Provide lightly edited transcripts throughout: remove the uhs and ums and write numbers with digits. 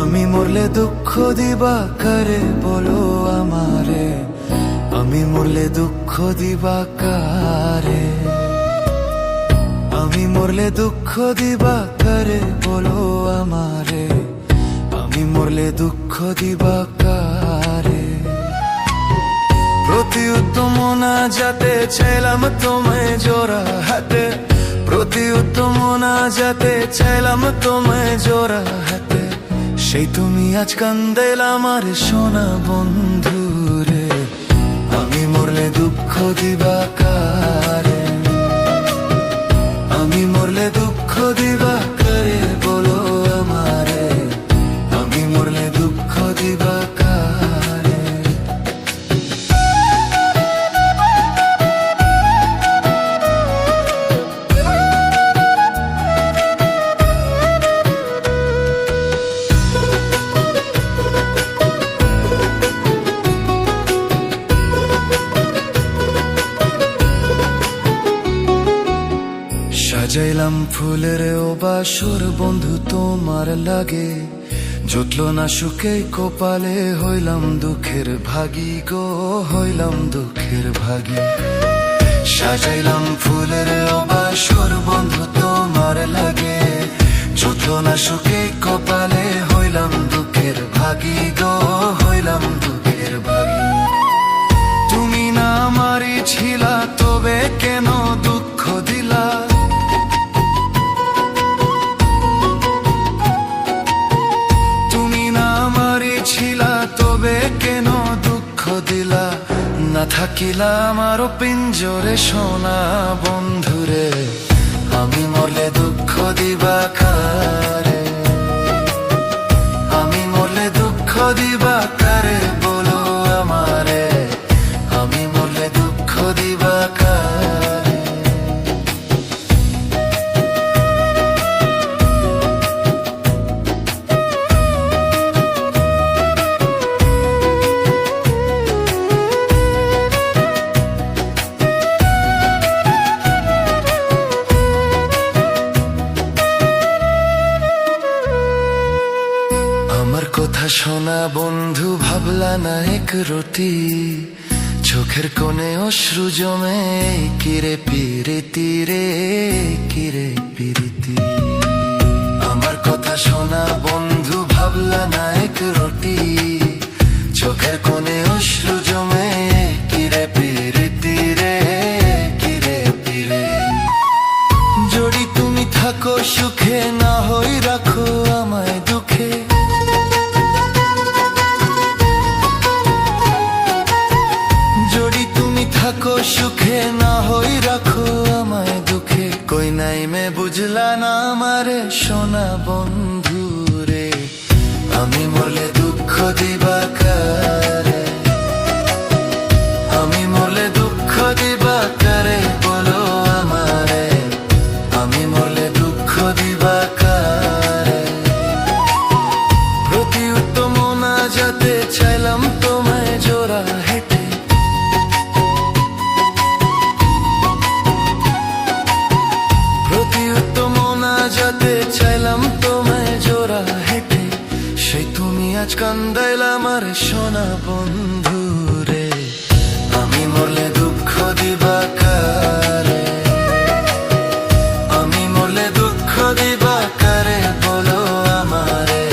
আমি মরলে দুঃখ দিবা কারে বলো আমারে, আমি মরলে দুঃখ দিবা কারে, আমি মরলে দুঃখ দিবা কারে বলো আমারে, আমি মরলে দুঃখ দিবা কারে। প্রতি উত্তম না যাতে চাইলাম তোমায় জোড়া হাতে, প্রতি উত্তম না যাতে চাইলাম তোমায় জোড়া হাতে, সেই তুমি আজ কান্দেলা আমার সোনা বন্ধু রে। আমি মরলে দুঃখ দিবা কারে, আমি মরলে দুঃখ দিবা কারে বলো আমারে, আমি মরলে দুঃখ দিবা কারে। সাজাইলাম ফুলের ও বাসর বন্ধু তোমার লাগে, জুটলো না সুখে কপালে হইলাম দুঃখের ভাগী গো, হইলাম দুঃখের ভাগী। সাজাইলাম ফুলের ও বাসর বন্ধু তোমার লাগে, জুটলো না সুখে কপালে হইলাম দুঃখের ভাগী গো, হইলাম দুঃখের ভাগী। তুমি না আমারই ছিলা তবে কেন দুঃখ দিলা, ছিলা তবে কেন দুঃখ দিলা, না থাকিলা আমারও পিঞ্জরে সোনা বন্ধুরে। আমি মরলে দুঃখ দিবা কারে, আমি মরলে দুঃখ দিবা কারে বলো আমারে, আমি মরলে দুঃখ দিবা কারে। কথা শোনা বন্ধু ভাবলা না এক রতি, চোখের কোণে অশ্রু জমে কিরে পিরিতি রে, কিরে পিরিতি। আমার কথা শোনা বন্ধু ভাবলা না এক রতি, চোখের কোণে অশ্রু জমে কিরে পিরিতি রে, কিরে পিরে। যদি তুমি থাকো সুখে না হই রাখো আমায় দুঃখে, থাকো সুখে না হই রাখো আমায় দুঃখে। কই নাই মে বুঝলা না আমারে সোনা বন্ধু রে, আমি মরলে দুঃখ দিবা কারে, আমি মরলে দুঃখ দিবা কারে বলো আমারে, আমি মরলে দুঃখ দিবা কারে। প্রতি উত্তম না যাতে চাইলাম তোমায় জোড়া হেঁটে, যাতে চাইলাম তোমায় জোড়া হেঁটে, সেই তুমি আজ কান্দাইলা আমার সোনা বন্ধু রে। আমি মরলে দুঃখ দিবা কারে, আমি মরলে দুঃখ দিবা কারে বলো আমারে,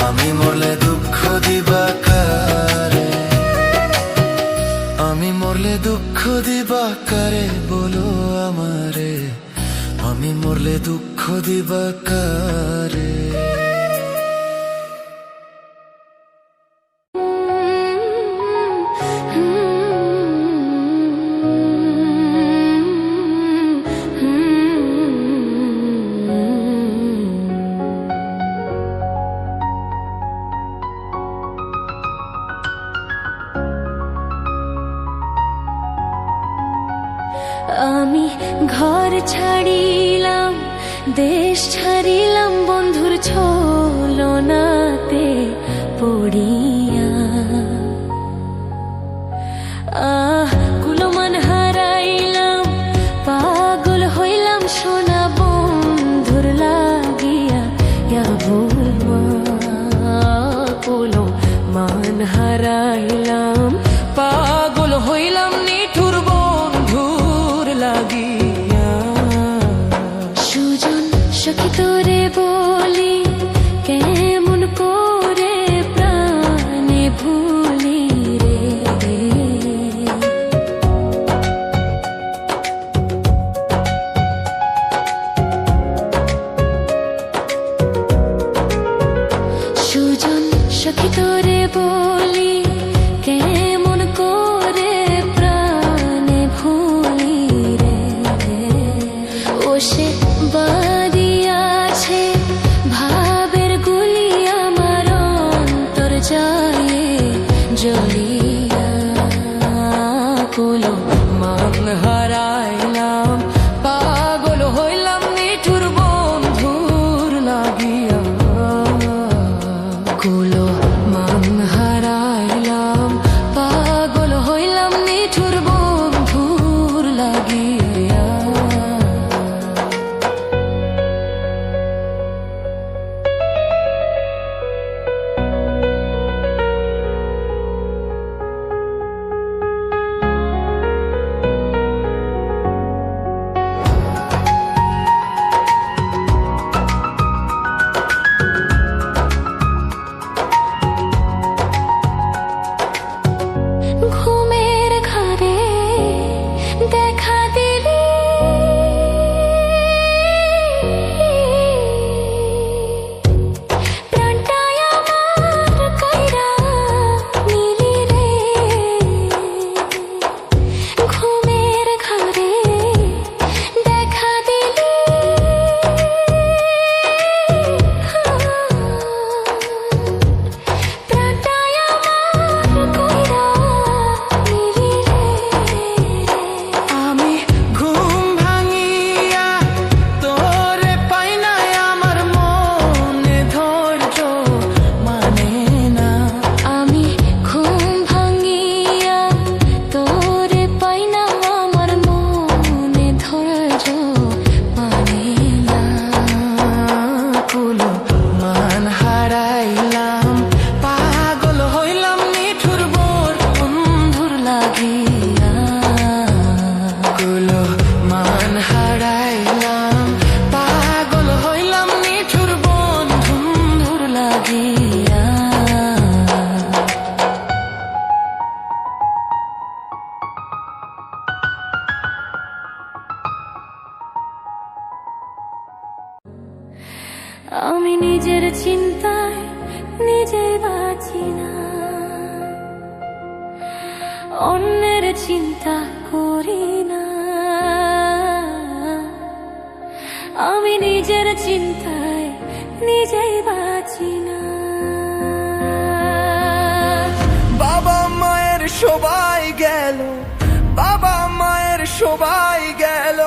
আমি মরলে দুঃখ দিবা কারে, আমি মরলে দুঃখ দিবা কারে বলো আমারে, আমি মরলে দুঃখ দিবা কারে। আমি ঘর ছাড়িলাম, দেশ ছাড়িলাম বন্ধুর ছলনাতে পড়িয়া, কুলমান হারাইলাম, পাগল হইলাম সোনা বন্ধুর লাগিয়া। ইয়া বলবা সখী তোরে বলি কেমন করে প্রাণে ভুলি রে, ও সে বাদিয়াছে ভাবের গুলি আমার অন্তর যায় জ্বলিয়া। কুলো মান হারাইলাম, পাগল হইলাম নিঠুর বন্ধুর লাগিয়া। কুলো মান হারাইলাম, পাগল হইলাম নিঠুর বন্ধুর লাগিয়া। ঘুমের ঘরে দেখা দিলি, প্রাণটায় আমার কাইরা নিলি রে। ঘুমের ঘরে দেখা দিলি, প্রাণটায় আমার কাইরা নিলি রে। আমি ঘুম ভাঙিয়া তোরে পাই নাই, আমার মনে ধৈর্য মানে না। আমি ঘুম ভাঙিয়া তোরে পাই না, আমার মনে ধৈর্য মানে না। কুলো মান হারাইলাম, পাগল হইলাম নিঠুর বন্ধুর লাগিয়া। কুলো মান হারাইলাম, পাগল হইলাম নিঠুর বন্ধুর লাগিয়া। আমি নিজের চিন্তায় নিজে বাঁচি না, অন্যের চিন্তা করি না। আমি নিজের চিন্তায় নিজেই বাঁচি না। বাবা মায়ের সবাই গেল, বাবা মায়ের সবাই গেল,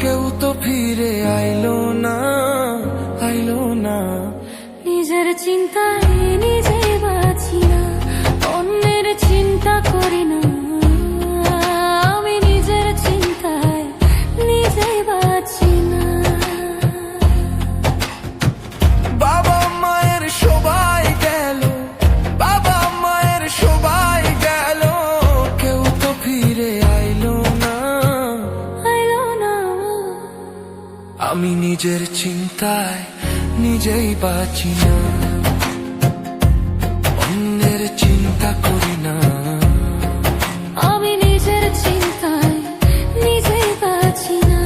কেউ তো ফিরে আইলো না, আইলো না। নিজের চিন্তায় নিজেই বাঁচি না, অন্যের চিন্তা করি না। আমি নিজের চিন্তায় নিজেই বাঁচি না। বাবা মায়ের সবাই গেল, বাবা মায়ের সবাই গেল, কেউ তো ফিরে আইলো না, আইলো না। আমি নিজের চিন্তায় নিজেই বাঁচি না, অন্যের চিন্তা করি না। আমি নিজের চিন্তায় নিজেই বাঁচি না।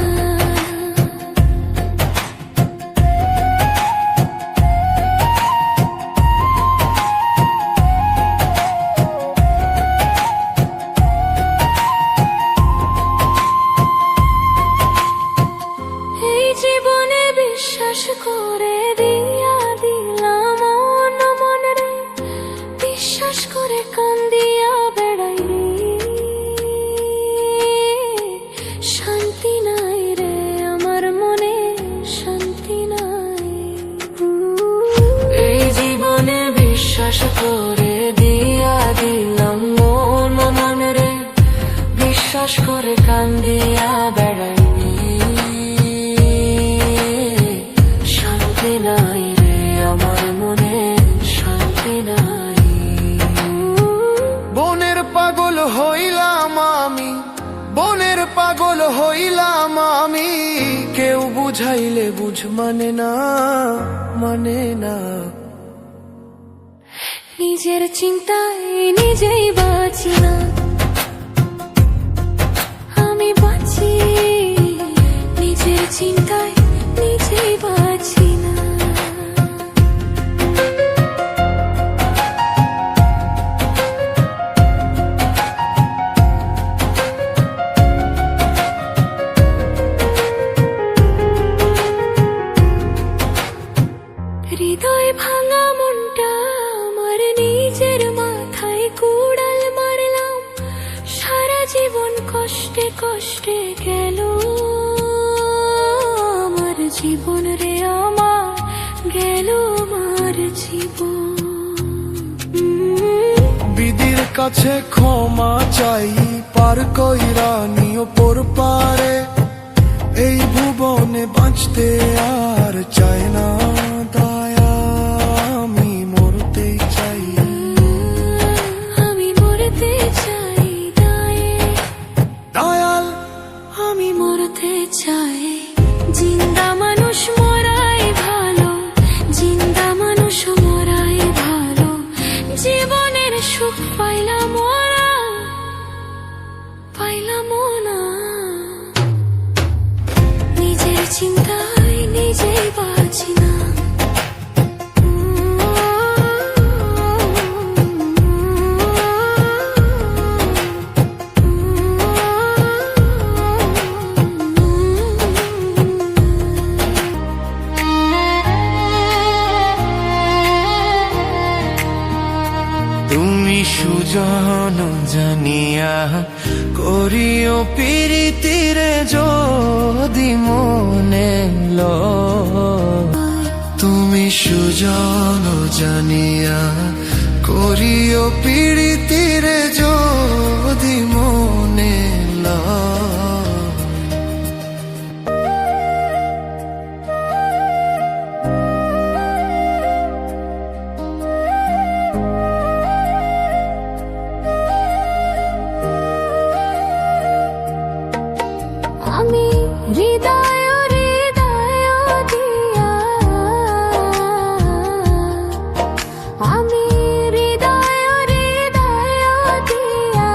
এই জীবনে বিশ্বাস করে দিয়া দিলাম মন মনে রে, বিশ্বাস করে কান্দিয়া বেড়াই রে। শান্তি নাই রে আমার মনে, শান্তি নাই। এই জীবনে বিশ্বাস করে দিয়া দিলাম মন মনে রে, বিশ্বাস করে কান্দিয়া বেড়াই। শান্তি নাই রে আমার মনে, শান্তি নাই। বনের পাগল হইলাম আমি, বনের পাগল হইলাম আমি, কেউ বুঝাইলে বুঝ মানে না, মানে না। নিজের চিন্তায় নিজেই বাঁচি না, আমি বাঁচি নিজের চিন্তায় নিজেই বাঁচি না। জীবন। বিধির কাছে ক্ষমা চাই, পার কইরা নিও পর পারে, এই ভুবনে বাঁচতে আর চাই না দয়া, আমি মরতেই চাই। আমি মরতে চাই দায়ে, দয়াল আমি মরতে চাই। জিন্দা মানুষ মরাই ভালো, জিন্দা মানুষ মরাই ভালো। জীবনের সুখ পাইলাম ওরা, পাইলাম না। নিজের চিন্তায় নিজেই বাঁচি না। তুমি সুজন জানিয়া করিও প্রীতিরে যদি মনে লয়, তুমি সুজন জানিয়া করিও প্রীতিরে যদি মনে লয়। আমি হৃদয় হৃদয় দিয়া, আমি হৃদয় হৃদয় দিয়া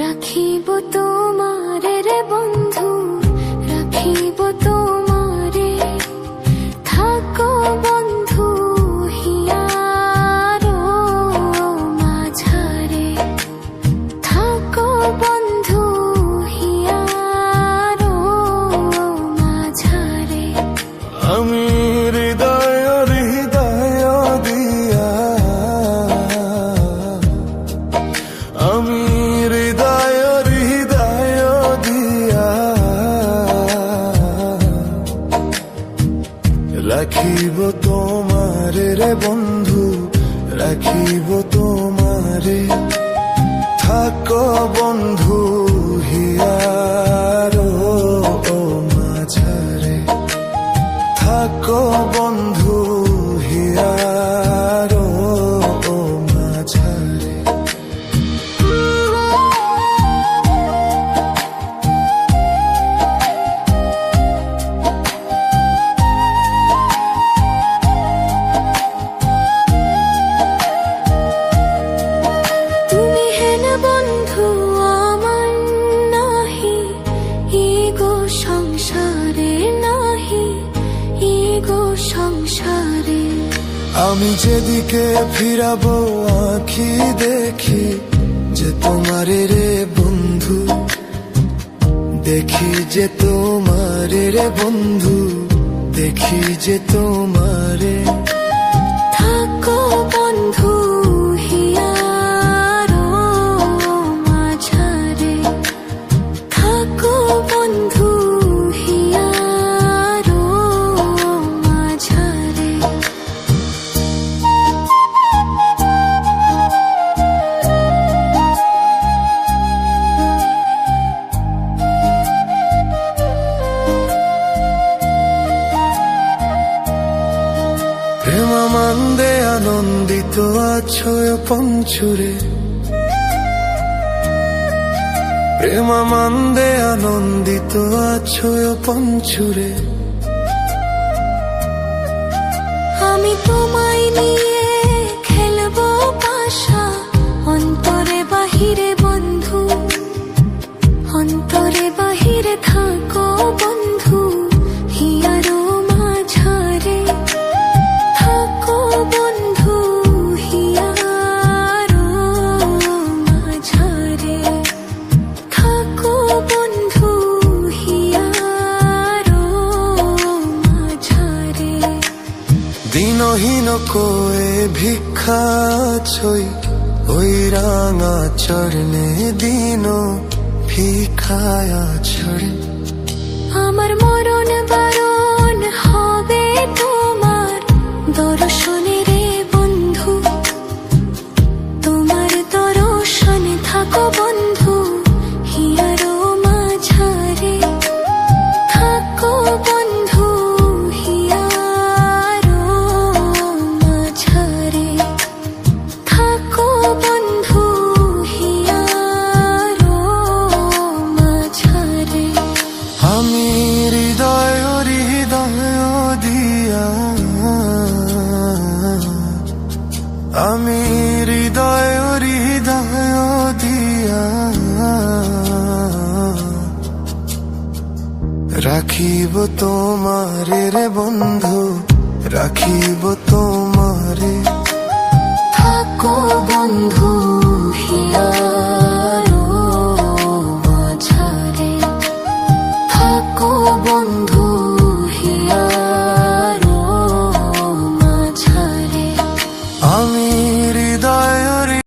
রাখিব তোমারে রে বন্ধু, রাখিব তোমারে। থাকো বন্ধু হিয়ারো মাঝারে, থাকো বন্ধু হিয়ারো মাঝারে। আমি হৃদয় হৃদয় দিয়া, আমি হৃদয় হৃদয় দিয়া রাখিব তোমারে রে বন্ধু, রাখিব তোমারে। থাকো বন্ধু হিয়ারো মাঝারে, থাকো বন্ধু হিয়ারো মাঝারে। তুমি হেন বন্ধু আমার নাহি, ইগো সংসারে নাহি, ইগো সংসারে। আমি যেদিকে ফিরাবো আঁখি দেখি যে তোমারে রে বন্ধু, দেখি যে তোমারে রে বন্ধু, দেখি যে তোমারে। থাকো বন্ধু হিয়ারো মাঝারে, থাকো বন্ধু হিয়ারো মাঝারে। প্রেমানন্দে আনন্দিত আছো পঞ্চুরে, প্রেমানন্দে আনন্দিত আছো পঞ্চুরে। আমি তোমায় নিয়ে খেলবো পাশা, অন্তরে বাহিরে বন্ধু, অন্তরে বাহিরে থাকো বন্ধু হিয়ারো মাঝারে। থাকো বন্ধু হিয়ারো মাঝারে, থাকো বন্ধু হিয়ারো মাঝারে। দিনহীন কোয়ে ভিক্ষা ছই, ওই রাঙা চরণে দিন ভিক্ষায়া ছড়ে। আমার মরণ বারণ আমি হৃদয় হৃদয় দিয়া রাখিব তোমারে রে বন্ধু, রাখিব তোমারে। থাকো বন্ধু হিয়া